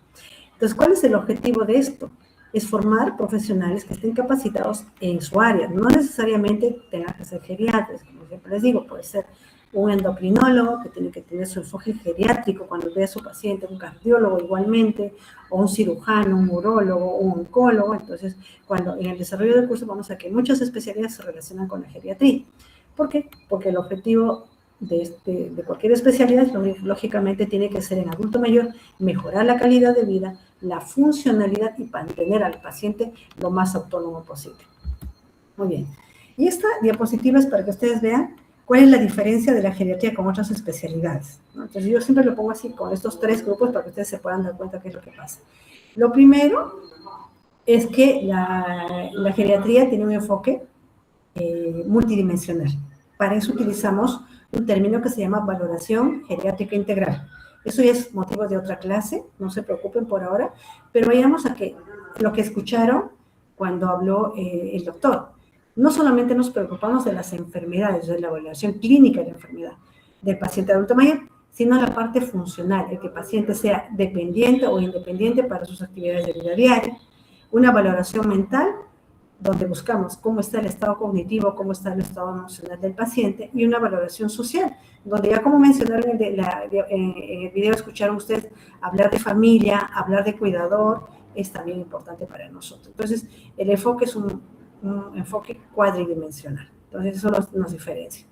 Entonces, ¿cuál es el objetivo de esto? Es formar profesionales que estén capacitados en su área. No necesariamente tengan que ser geriatras, como siempre les digo, puede ser un endocrinólogo que tiene que tener su enfoque geriátrico cuando ve a su paciente, un cardiólogo igualmente, o un cirujano, un urólogo, un oncólogo. Entonces, cuando en el desarrollo del curso vamos a que muchas especialidades se relacionan con la geriatría. ¿Por qué? Porque el objetivo de cualquier especialidad, lógicamente, tiene que ser en adulto mayor, mejorar la calidad de vida, la funcionalidad y mantener al paciente lo más autónomo posible. Muy bien. Y esta diapositiva es para que ustedes vean cuál es la diferencia de la geriatría con otras especialidades, ¿no? Entonces, yo siempre lo pongo así, con estos 3 grupos, para que ustedes se puedan dar cuenta qué es lo que pasa. Lo primero es que la geriatría tiene un enfoque multidimensional. Para eso utilizamos un término que se llama valoración geriátrica integral. Eso ya es motivo de otra clase, no se preocupen por ahora, pero vayamos a lo que escucharon cuando habló el doctor. No solamente nos preocupamos de las enfermedades, de la evaluación clínica de la enfermedad del paciente adulto mayor, sino la parte funcional, el que el paciente sea dependiente o independiente para sus actividades de vida diaria, una valoración mental, donde buscamos cómo está el estado cognitivo, cómo está el estado emocional del paciente, y una valoración social, donde ya como mencionaron en el video, escucharon ustedes hablar de familia, hablar de cuidador, es también importante para nosotros. Entonces, el enfoque es un enfoque cuadridimensional. Entonces, eso nos diferencia.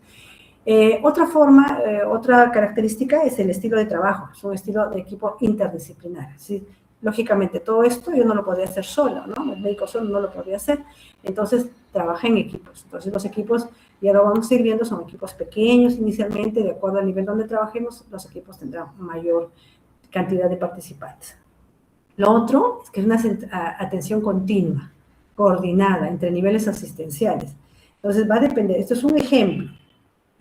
Otra característica es el estilo de trabajo, es un estilo de equipo interdisciplinar, ¿sí? Lógicamente, todo esto yo no lo podría hacer solo, ¿no? El médico solo no lo podría hacer, entonces trabaja en equipos. Entonces, los equipos, ya lo vamos a ir viendo, son equipos pequeños inicialmente, de acuerdo al nivel donde trabajemos, los equipos tendrán mayor cantidad de participantes. Lo otro es que es una atención continua, coordinada entre niveles asistenciales. Entonces, va a depender, esto es un ejemplo,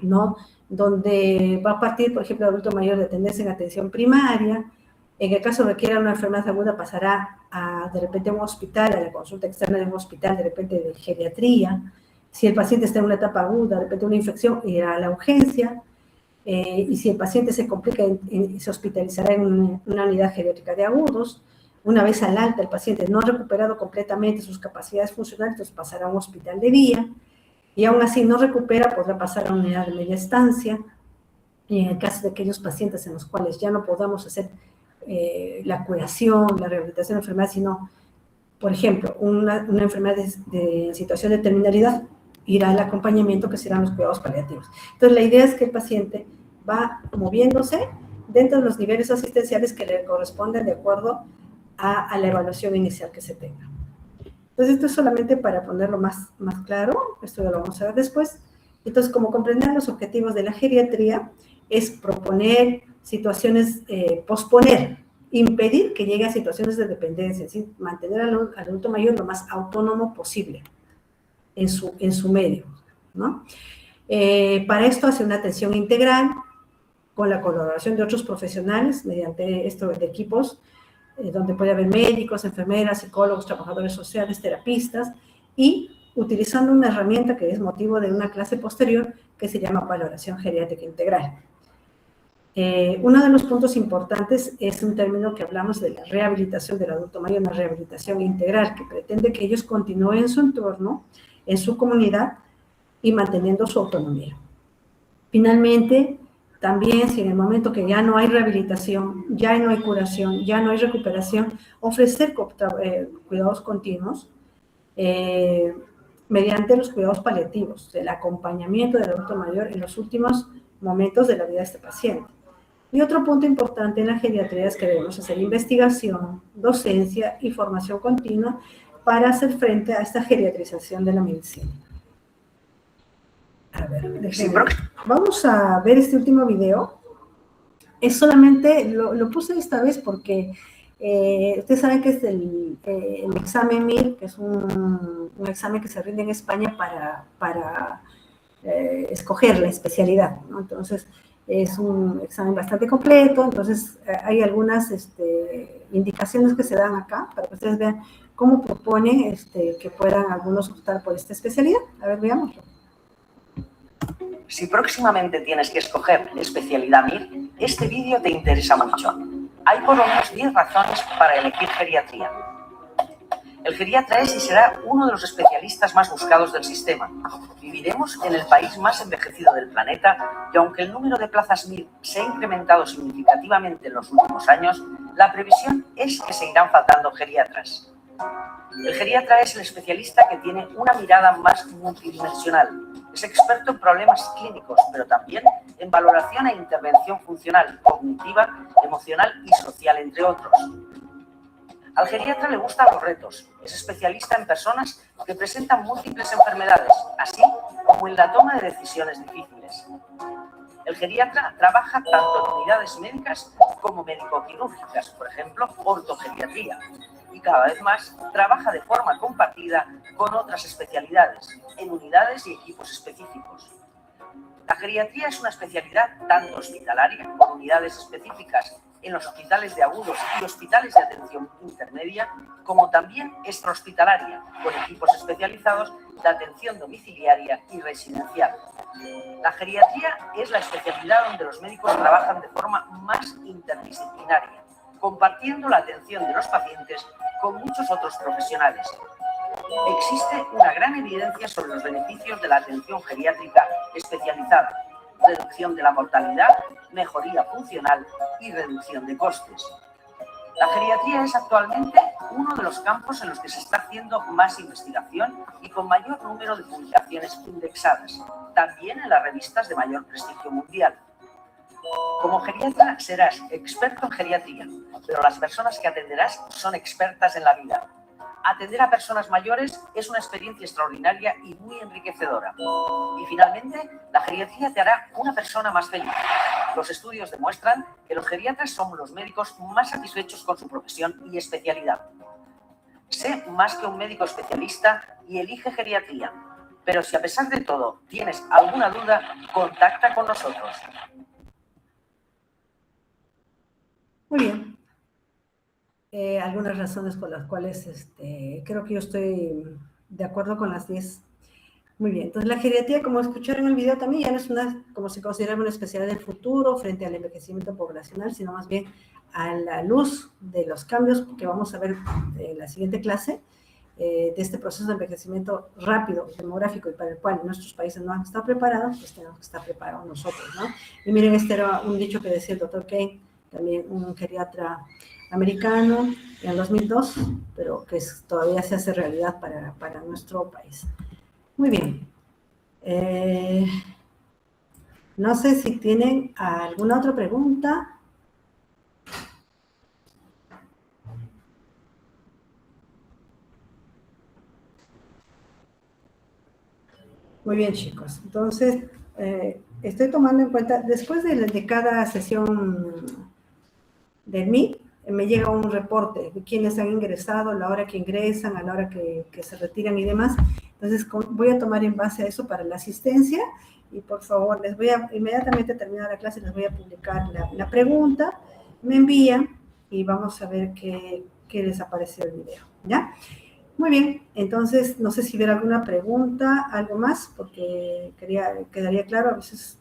¿no? Donde va a partir, por ejemplo, el adulto mayor de atenderse en atención primaria. En el caso requiera una enfermedad aguda, pasará de repente a un hospital, a la consulta externa de un hospital, de repente de geriatría. Si el paciente está en una etapa aguda, de repente una infección, irá a la urgencia. Y si el paciente se complica, se hospitalizará en una unidad geriátrica de agudos. Una vez al alta, el paciente no ha recuperado completamente sus capacidades funcionales, entonces pasará a un hospital de día. Y aún así no recupera, podrá pasar a una unidad de media estancia. Y en el caso de aquellos pacientes en los cuales ya no podamos hacer la curación, la rehabilitación de enfermedades, sino, por ejemplo, una enfermedad de situación de terminalidad, irá el acompañamiento que serán los cuidados paliativos. Entonces, la idea es que el paciente va moviéndose dentro de los niveles asistenciales que le corresponden de acuerdo a la evaluación inicial que se tenga. Entonces, esto es solamente para ponerlo más claro, esto ya lo vamos a ver después. Entonces, como comprender los objetivos de la geriatría, es proponer situaciones, posponer, impedir que llegue a situaciones de dependencia, es decir, mantener al adulto mayor lo más autónomo posible en su medio, ¿no? Para esto hace una atención integral con la colaboración de otros profesionales mediante esto de equipos donde puede haber médicos, enfermeras, psicólogos, trabajadores sociales, terapistas, y utilizando una herramienta que es motivo de una clase posterior que se llama valoración geriátrica integral. Uno de los puntos importantes es un término que hablamos de la rehabilitación del adulto mayor, una rehabilitación integral que pretende que ellos continúen en su entorno, en su comunidad y manteniendo su autonomía. Finalmente, también si en el momento que ya no hay rehabilitación, ya no hay curación, ya no hay recuperación, ofrecer cuidados continuos mediante los cuidados paliativos, el acompañamiento del adulto mayor en los últimos momentos de la vida de este paciente. Y otro punto importante en la geriatría es que debemos hacer investigación, docencia y formación continua para hacer frente a esta geriatrización de la medicina. A ver, vamos a ver este último video. Es solamente, lo puse esta vez porque ustedes saben que es el examen MIR, que es un examen que se rinde en España para escoger la especialidad, ¿no? Entonces, es un examen bastante completo, entonces hay algunas indicaciones que se dan acá para que ustedes vean cómo propone que puedan algunos optar por esta especialidad. A ver, veámoslo. Si próximamente tienes que escoger especialidad MIR, este vídeo te interesa mucho. Hay por lo menos 10 razones para elegir geriatría. El geriatra es y será uno de los especialistas más buscados del sistema. Viviremos en el país más envejecido del planeta y aunque el número de plazas MIR se ha incrementado significativamente en los últimos años, la previsión es que seguirán faltando geriatras. El geriatra es el especialista que tiene una mirada más multidimensional. Es experto en problemas clínicos, pero también en valoración e intervención funcional, cognitiva, emocional y social, entre otros. Al geriatra le gustan los retos. Es especialista en personas que presentan múltiples enfermedades, así como en la toma de decisiones difíciles. El geriatra trabaja tanto en unidades médicas como médico-quirúrgicas, por ejemplo, ortogeriatría, y cada vez más trabaja de forma compartida con otras especialidades, en unidades y equipos específicos. La geriatría es una especialidad tanto hospitalaria, con unidades específicas en los hospitales de agudos y hospitales de atención intermedia, como también extrahospitalaria, con equipos especializados de atención domiciliaria y residencial. La geriatría es la especialidad donde los médicos trabajan de forma más interdisciplinaria, compartiendo la atención de los pacientes con muchos otros profesionales. Existe una gran evidencia sobre los beneficios de la atención geriátrica especializada, reducción de la mortalidad, mejoría funcional y reducción de costes. La geriatría es actualmente uno de los campos en los que se está haciendo más investigación y con mayor número de publicaciones indexadas, también en las revistas de mayor prestigio mundial. Como geriatra serás experto en geriatría, pero las personas que atenderás son expertas en la vida. Atender a personas mayores es una experiencia extraordinaria y muy enriquecedora. Y finalmente, la geriatría te hará una persona más feliz. Los estudios demuestran que los geriatras son los médicos más satisfechos con su profesión y especialidad. Sé más que un médico especialista y elige geriatría. Pero si a pesar de todo tienes alguna duda, contacta con nosotros. Muy bien. Algunas razones por las cuales creo que yo estoy de acuerdo con las 10. Muy bien, entonces la geriatría, como escucharon en el video también, ya no es como se considera una especialidad del futuro frente al envejecimiento poblacional, sino más bien a la luz de los cambios que vamos a ver en la siguiente clase, de este proceso de envejecimiento rápido, demográfico, y para el cual nuestros países no han estado preparados, pues tenemos que estar preparados nosotros, ¿no? Y miren, este era un dicho que decía el doctor Kane, también un geriatra americano en el 2002, pero que todavía se hace realidad para nuestro país. Muy bien. No sé si tienen alguna otra pregunta. Muy bien, chicos. Entonces, estoy tomando en cuenta, después de cada sesión del Meet, me llega un reporte de quiénes han ingresado, a la hora que ingresan, a la hora que se retiran y demás. Entonces, voy a tomar en base a eso para la asistencia y por favor, les voy a, inmediatamente terminar la clase, les voy a publicar la pregunta, me envían y vamos a ver qué les apareció el video, ¿ya? Muy bien, entonces, no sé si hubiera alguna pregunta, algo más, porque quedaría claro, a veces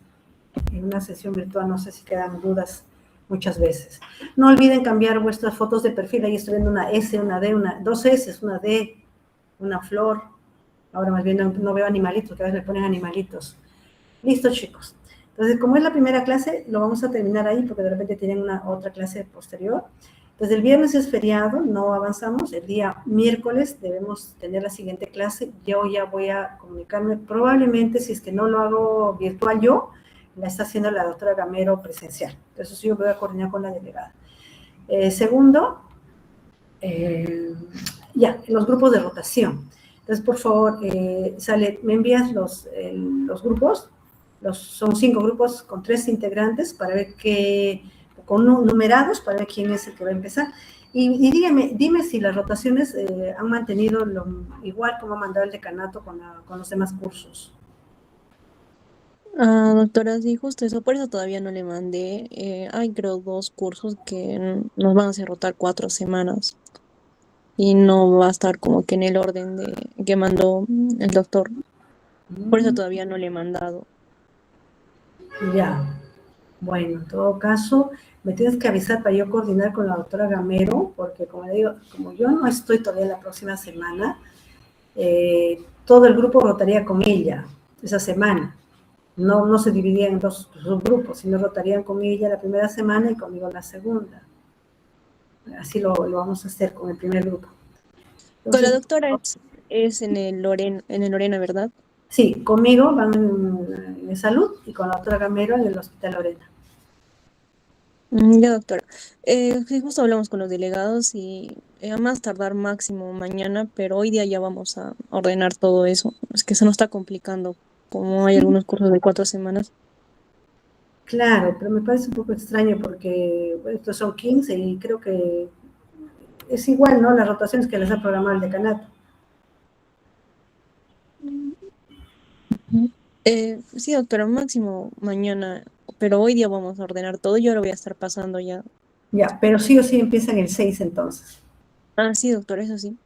en una sesión virtual no sé si quedan dudas muchas veces. No olviden cambiar vuestras fotos de perfil, ahí estoy viendo una S, una D, dos S, una D, una flor, ahora más bien no veo animalitos, que a veces me ponen animalitos. Listo, chicos. Entonces, como es la primera clase, lo vamos a terminar ahí, porque de repente tienen otra clase posterior. Entonces, el viernes es feriado, no avanzamos. El día miércoles debemos tener la siguiente clase. Yo ya voy a comunicarme. Probablemente, si es que no lo hago virtual yo, la está haciendo la doctora Gamero presencial. Entonces, yo voy a coordinar con la delegada. Segundo, los grupos de rotación. Entonces, por favor, me envías los grupos. Son 5 grupos con 3 integrantes para ver numerados, para ver quién es el que va a empezar. Y dime si las rotaciones han mantenido igual como ha mandado el decanato con los demás cursos. Doctora, sí, justo eso, por eso todavía no le mandé. Hay creo 2 cursos que nos van a hacer rotar 4 semanas y no va a estar como que en el orden que mandó el doctor. Por eso todavía no le he mandado. Ya. Bueno, en todo caso, me tienes que avisar para yo coordinar con la doctora Gamero, porque como le digo, como yo no estoy todavía la próxima semana, todo el grupo rotaría con ella esa semana. No se dividían en 2 subgrupos, sino rotarían con ella la primera semana y conmigo la segunda. Así lo vamos a hacer con el primer grupo. Entonces, Con la doctora es en el Lorena, ¿verdad? Sí, conmigo van en salud y con la doctora Gamero en el Hospital Lorena. Ya, doctora. Sí, justo hablamos con los delegados y a más tardar máximo mañana, pero hoy día ya vamos a ordenar todo eso. Es que se nos está complicando, como hay algunos cursos de 4 semanas. Claro, pero me parece un poco extraño porque estos son 15 y creo que es igual, ¿no? Las rotaciones que les ha programado el decanato. Sí, doctora, máximo mañana, pero hoy día vamos a ordenar todo. Yo lo voy a estar pasando ya. Ya, pero sí o sí empiezan el 6 entonces. Sí, doctora, eso sí.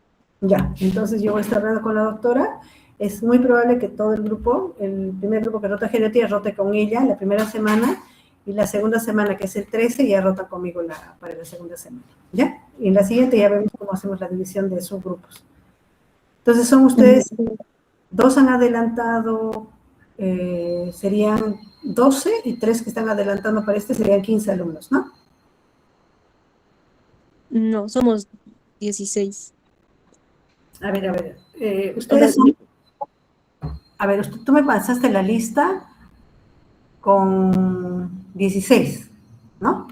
Ya, entonces yo voy a estar hablando con la doctora. Es muy probable que todo el grupo, el primer grupo que rota geriatría, rote con ella la primera semana y la segunda semana, que es el 13, ya rota conmigo para la segunda semana. ¿Ya? Y en la siguiente ya vemos cómo hacemos la división de subgrupos. Entonces son ustedes, 2 han adelantado, serían 12 y 3 que están adelantando para serían 15 alumnos, ¿no? No, somos 16. A ver, ustedes son... A ver, tú me pasaste la lista con 16, ¿no?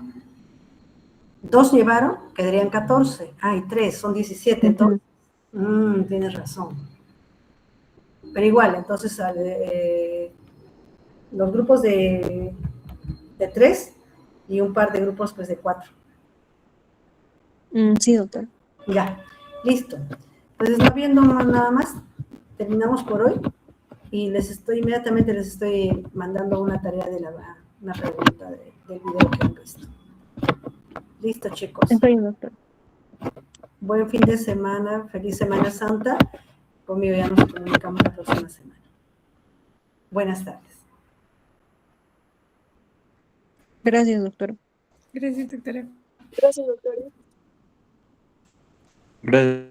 2 llevaron, quedarían 14. Y 3, son 17, entonces... tienes razón. Pero igual, entonces, los grupos de 3 y un par de grupos, pues, de 4. Sí, doctora. Ya, listo. Entonces, no viendo nada más, terminamos por hoy. Y inmediatamente les estoy mandando una tarea una pregunta del video que han visto. Listo, chicos. Está bien, doctor. Buen fin de semana, feliz Semana Santa. Conmigo ya nos comunicamos la próxima semana. Buenas tardes. Gracias, doctora. Gracias, doctora. Gracias, doctora. Gracias.